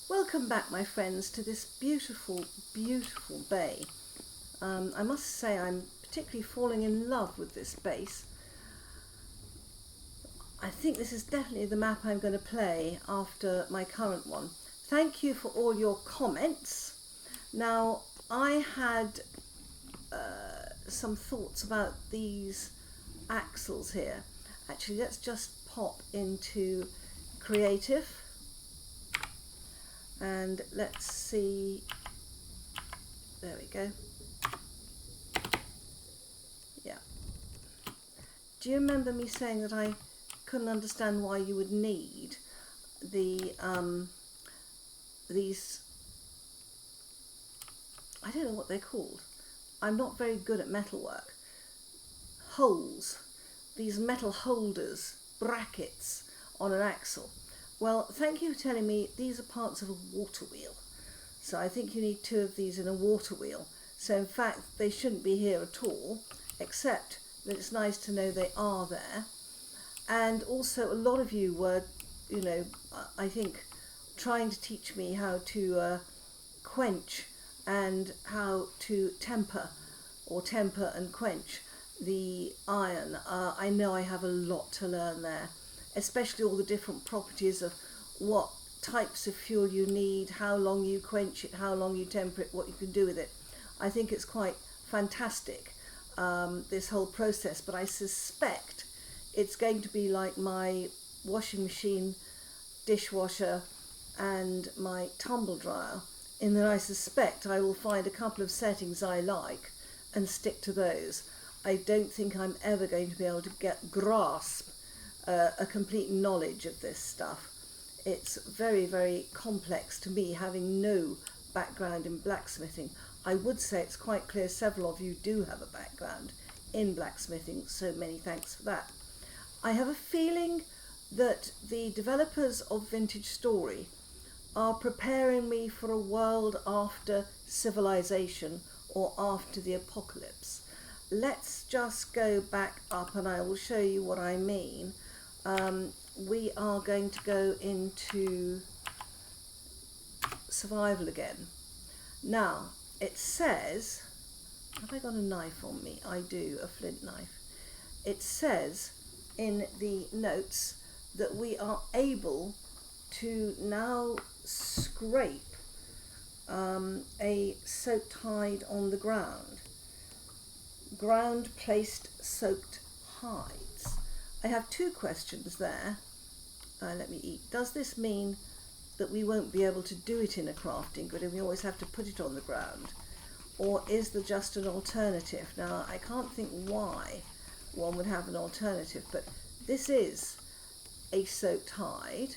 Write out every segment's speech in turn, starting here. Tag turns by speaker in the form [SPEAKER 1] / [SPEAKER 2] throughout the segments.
[SPEAKER 1] Welcome back, my friends, to this beautiful, beautiful bay. I must say I'm particularly falling in love with this base. I think this is definitely the map I'm going to play after my current one. Thank you for all your comments. Now, I had some thoughts about these axles here. Actually, let's just pop into creative and let's see. There we go. Yeah. Do you remember me saying that I couldn't understand why you would need the these, I don't know what they're called. I'm not very good at metalwork. Holes, these metal holders, brackets on an axle. Well, thank you for telling me these are parts of a water wheel. So I think you need 2 of these in a water wheel. So in fact, they shouldn't be here at all, except that it's nice to know they are there. And also a lot of you were, you know, I think trying to teach me how to quench and how to temper and quench the iron. I know I have a lot to learn there, especially all the different properties of what types of fuel you need, how long you quench it, how long you temper it, what you can do with it. I think it's quite fantastic, this whole process, but I suspect it's going to be like my washing machine, dishwasher and my tumble dryer, in that I suspect I will find a couple of settings I like and stick to those. I don't think I'm ever going to be able to grasp a complete knowledge of this stuff. It's very, very complex to me, having no background in blacksmithing. I would say it's quite clear several of you do have a background in blacksmithing, so many thanks for that. I have a feeling that the developers of Vintage Story are preparing me for a world after civilization or after the apocalypse. Let's just go back up and I will show you what I mean. We are going to go into survival again. Now, it says, have I got a knife on me? I do, a flint knife. It says in the notes that we are able to now scrape a soaked hide on the ground. Ground placed soaked hides. I have 2 questions there. Let me eat. Does this mean that we won't be able to do it in a crafting grid and we always have to put it on the ground? Or is there just an alternative? Now, I can't think why one would have an alternative, but this is a soaked hide.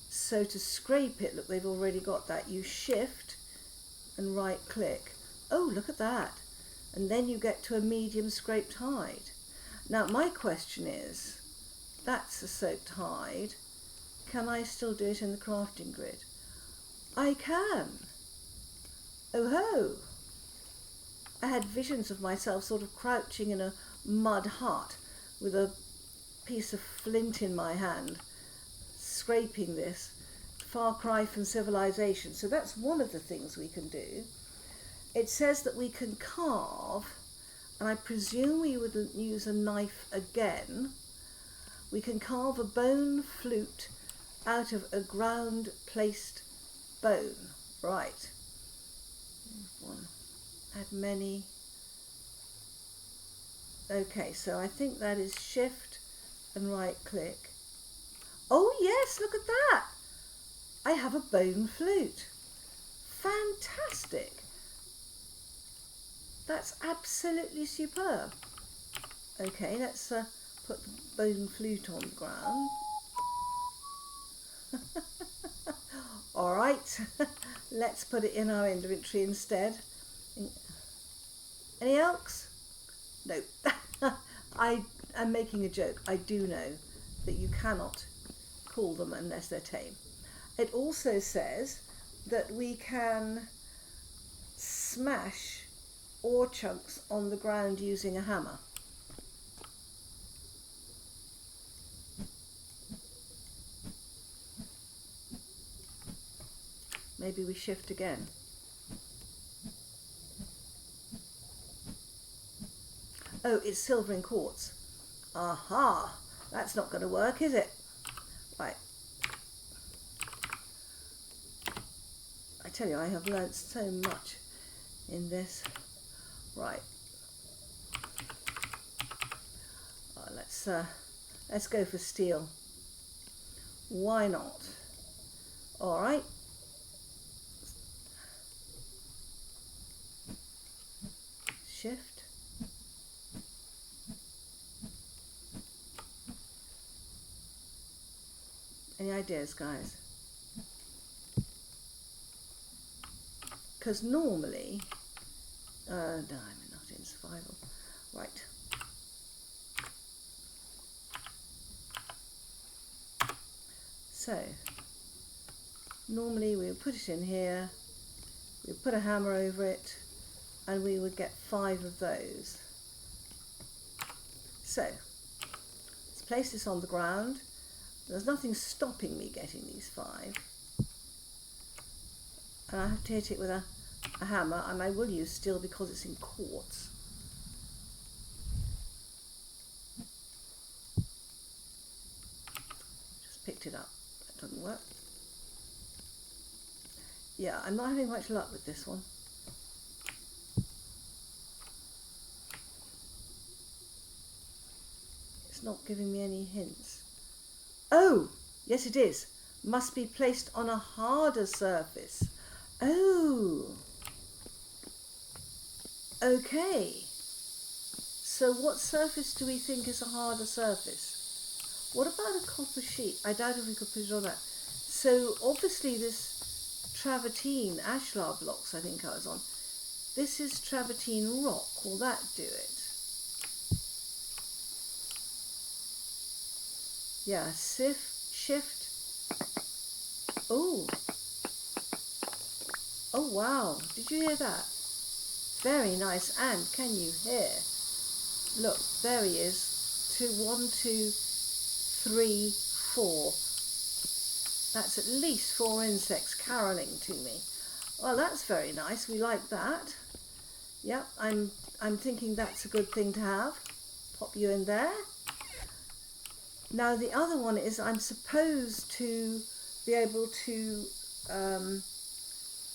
[SPEAKER 1] So to scrape it, look, they've already got that. You shift and right click. Oh, look at that. And then you get to a medium scraped hide. Now, my question is, that's a soaked hide. Can I still do it in the crafting grid? I can. Oh ho! I had visions of myself sort of crouching in a mud hut with a piece of flint in my hand, scraping this. Far cry from civilization. So that's one of the things we can do. It says that we can carve, and I presume we would use a knife again. We can carve a bone flute out of a ground placed bone. Right. One. Add many. Okay, so I think that is shift and right click. Oh yes, look at that. I have a bone flute. Fantastic. That's absolutely superb. Okay, let's put the bone flute on the ground. All right, let's put it in our inventory instead. Any elks? No. I am making a joke. I do know that you cannot call them unless they're tame. It also says that we can smash ore chunks on the ground using a hammer. Maybe we shift again. Oh, it's silver and quartz. Aha! That's not going to work, is it? Right. I tell you, I have learnt so much in this. Right. Let's go for steel. Why not? All right. Shift. Any ideas, guys? Because normally, no, I'm not in survival. Right. So, normally we would put it in here, we would put a hammer over it, and we would get 5 of those. So, let's place this on the ground. There's nothing stopping me getting these 5. And I have to hit it with a hammer, and I will use steel because it's in quartz. Just picked it up. That doesn't work. Yeah, I'm not having much luck with this one. It's not giving me any hints. Oh, yes it is. Must be placed on a harder surface. Oh. Okay. So what surface do we think is a harder surface? What about a copper sheet? I doubt if we could put it on that. So obviously this travertine, ashlar blocks I think I was on. This is travertine rock. Will that do it? Yeah, shift. Oh. Oh wow, did you hear that? Very nice. And can you hear? Look, there he is. 2, 1, 2, 3, 4. That's at least 4 insects caroling to me. Well, that's very nice. We like that. Yep, I'm thinking that's a good thing to have. Pop you in there. Now the other one is I'm supposed to be able to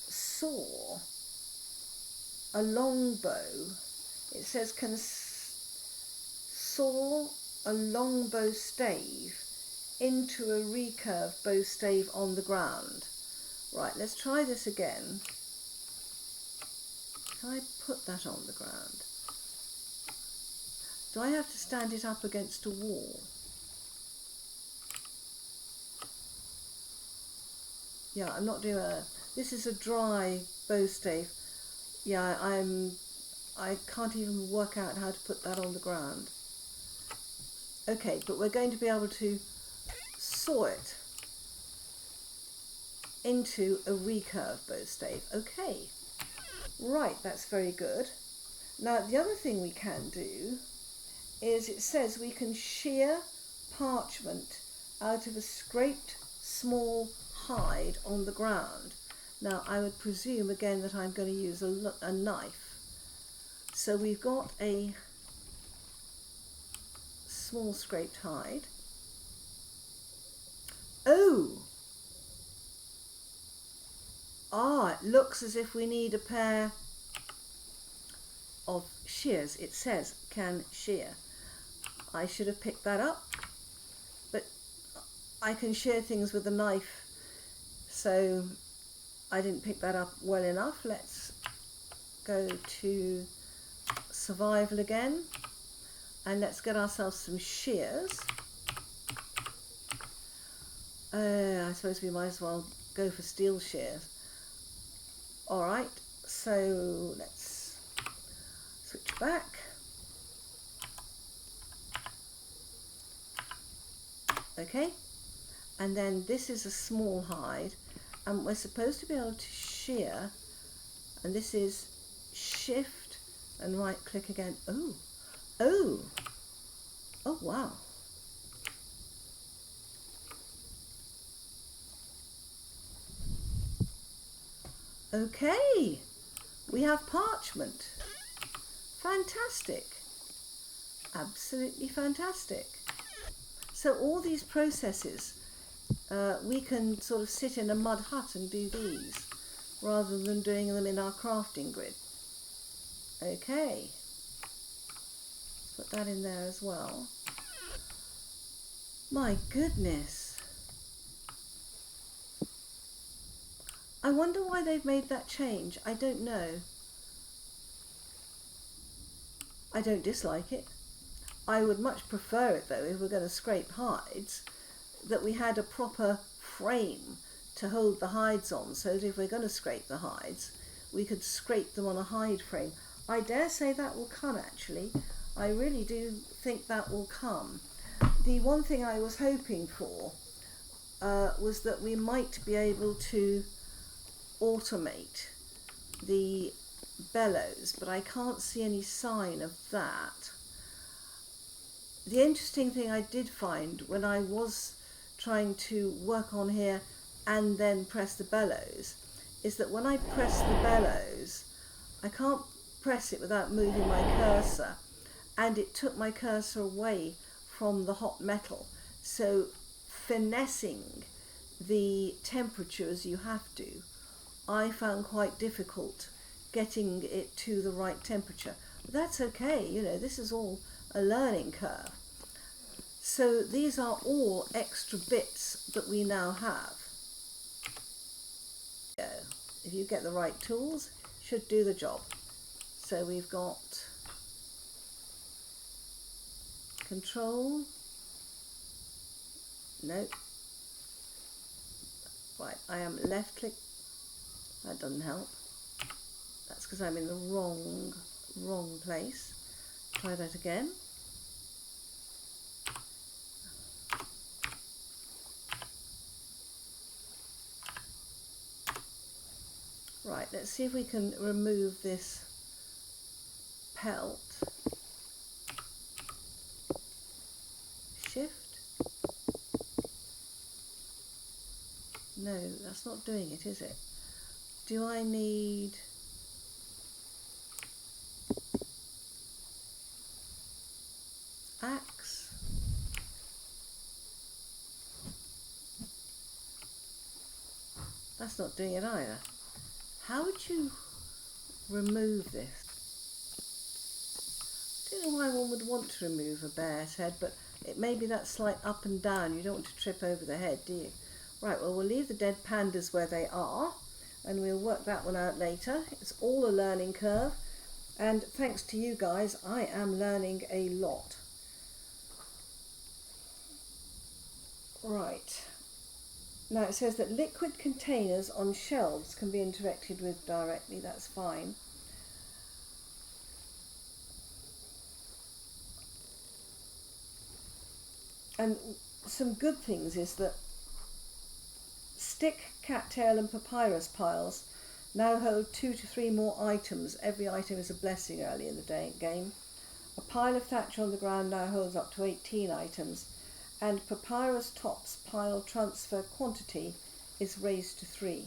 [SPEAKER 1] saw a long bow. It says can saw a long bow stave into a recurve bow stave on the ground. Right, let's try this again. Can I put that on the ground? Do I have to stand it up against a wall? Yeah, I'm not doing this is a dry bow stave. Yeah, I can't even work out how to put that on the ground. Okay, but we're going to be able to saw it into a recurve bow stave. Okay, right, that's very good. Now the other thing we can do is it says we can shear parchment out of a scraped small hide on the ground. Now I would presume again that I'm going to use a knife. So we've got a small scraped hide. Oh! Ah, it looks as if we need a pair of shears. It says can shear. I should have picked that up, but I can shear things with a knife, so I didn't pick that up well enough. Let's go to survival again and let's get ourselves some shears. I suppose we might as well go for steel shears. Alright, so let's switch back. Okay, and then this is a small hide and we're supposed to be able to shear, and this is shift and right click again. Oh wow. Okay, we have parchment. Fantastic. Absolutely fantastic. So all these processes, we can sort of sit in a mud hut and do these rather than doing them in our crafting grid. Okay, put that in there as well. My goodness. I wonder why they've made that change. I don't know. I don't dislike it. I would much prefer it though, if we're going to scrape hides, that we had a proper frame to hold the hides on, so that if we're going to scrape the hides, we could scrape them on a hide frame. I dare say that will come actually. I really do think that will come. The one thing I was hoping for was that we might be able to automate the bellows, but I can't see any sign of that. The interesting thing I did find when I was trying to work on here and then press the bellows is that when I press the bellows, I can't press it without moving my cursor, and it took my cursor away from the hot metal. So finessing the temperature as you have to, I found quite difficult getting it to the right temperature. But that's okay, you know, this is all a learning curve. So these are all extra bits that we now have. If you get the right tools, should do the job. So we've got control, no, right, I am left click, that doesn't help, that's because I'm in the wrong place. Try that again. Right, let's see if we can remove this pelt. Shift. No, that's not doing it, is it? Do I need... axe? That's not doing it either. How would you remove this? I don't know why one would want to remove a bear's head, but it may be that slight up and down. You don't want to trip over the head, do you? Right, well, we'll leave the dead pandas where they are, and we'll work that one out later. It's all a learning curve, and thanks to you guys, I am learning a lot. Right. Now it says that liquid containers on shelves can be interacted with directly. That's fine. And some good things is that stick, cattail and papyrus piles now hold 2 to 3 more items. Every item is a blessing early in the game. A pile of thatch on the ground now holds up to 18 items, and papyrus tops pile transfer quantity is raised to 3.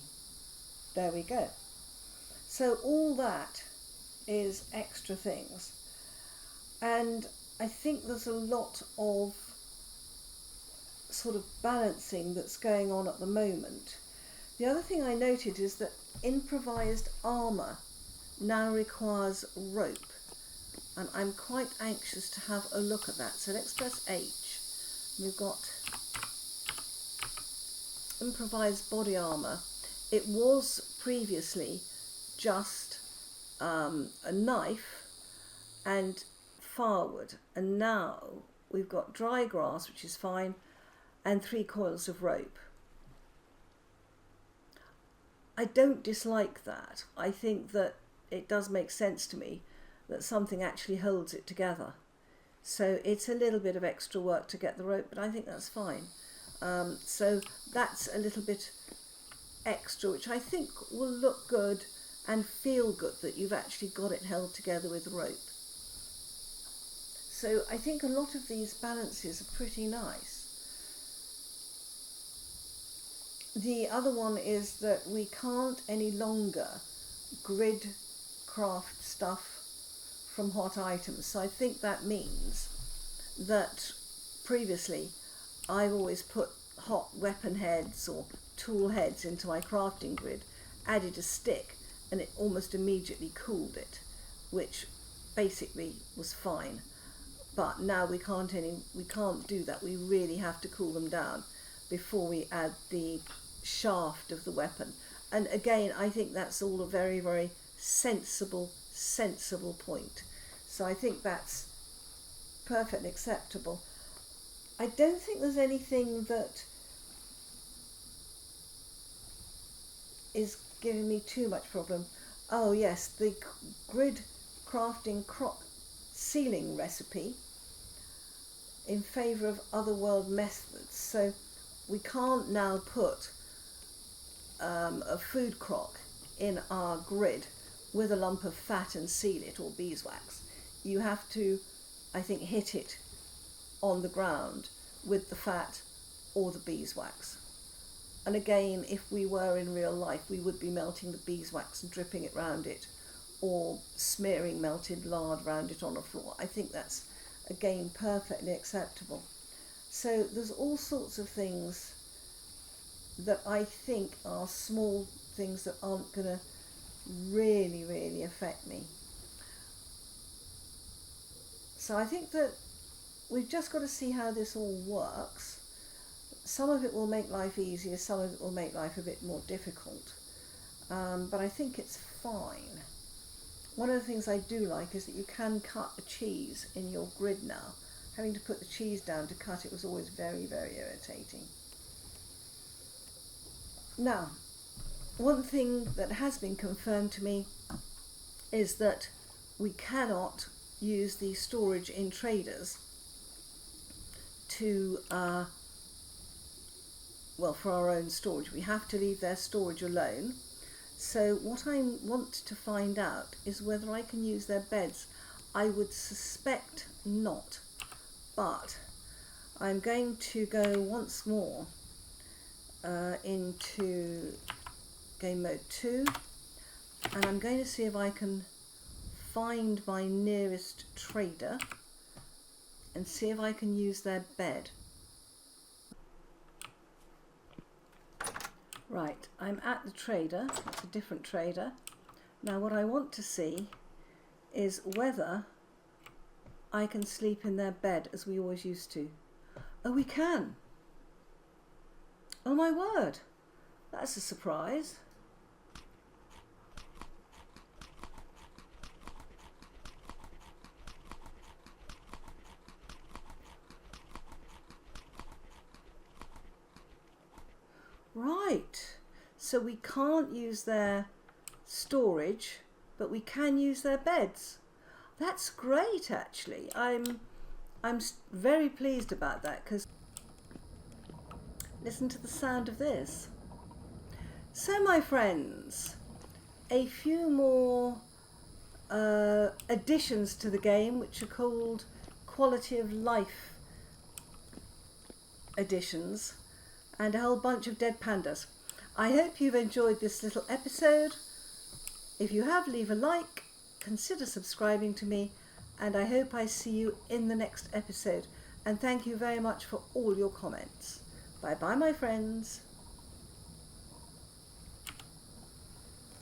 [SPEAKER 1] There we go. So all that is extra things. And I think there's a lot of sort of balancing that's going on at the moment. The other thing I noted is that improvised armour now requires rope, and I'm quite anxious to have a look at that. So let's press H. We've got improvised body armour. It was previously just a knife and firewood, and now we've got dry grass, which is fine, and 3 coils of rope. I don't dislike that. I think that it does make sense to me that something actually holds it together. So it's a little bit of extra work to get the rope, but I think that's fine. So that's a little bit extra, which I think will look good and feel good that you've actually got it held together with rope. So I think a lot of these balances are pretty nice. the other one is that we can't any longer grid craft stuff from hot items. So I think that means that previously I've always put hot weapon heads or tool heads into my crafting grid, added a stick, and it almost immediately cooled it, which basically was fine. But now we can't do that. We really have to cool them down before we add the shaft of the weapon. And again, I think that's all a very, very sensible point. So I think that's perfectly acceptable. I don't think there's anything that is giving me too much problem. Oh yes, the grid crafting ceiling recipe in favour of other world methods. So we can't now put a food crock in our grid with a lump of fat and seal it, or beeswax. You have to, I think, hit it on the ground with the fat or the beeswax. And again, if we were in real life, we would be melting the beeswax and dripping it round it, or smearing melted lard round it on a floor. I think that's, again, perfectly acceptable. So there's all sorts of things that I think are small things that aren't going to really affect me. So I think that we've just got to see how this all works. Some of it will make life easier, some of it will make life a bit more difficult. But I think it's fine. One of the things I do like is that you can cut a cheese in your grid now. Having to put the cheese down to cut it was always very irritating. Now, one thing that has been confirmed to me is that we cannot use the storage in traders to, for our own storage. We have to leave their storage alone. So what I want to find out is whether I can use their beds. I would suspect not, but I'm going to go once more into game mode 2, and I'm going to see if I can find my nearest trader and see if I can use their bed. Right, I'm at the trader. It's a different trader. Now what I want to see is whether I can sleep in their bed as we always used to. Oh, we can. Oh my word, that's a surprise. Right, so we can't use their storage, but we can use their beds. That's great, actually. I'm very pleased about that, because listen to the sound of this. So my friends, a few more additions to the game, which are called quality of life additions, and a whole bunch of dead pandas. I hope you've enjoyed this little episode. If you have, leave a like, consider subscribing to me, and I hope I see you in the next episode. And thank you very much for all your comments. Bye bye, my friends.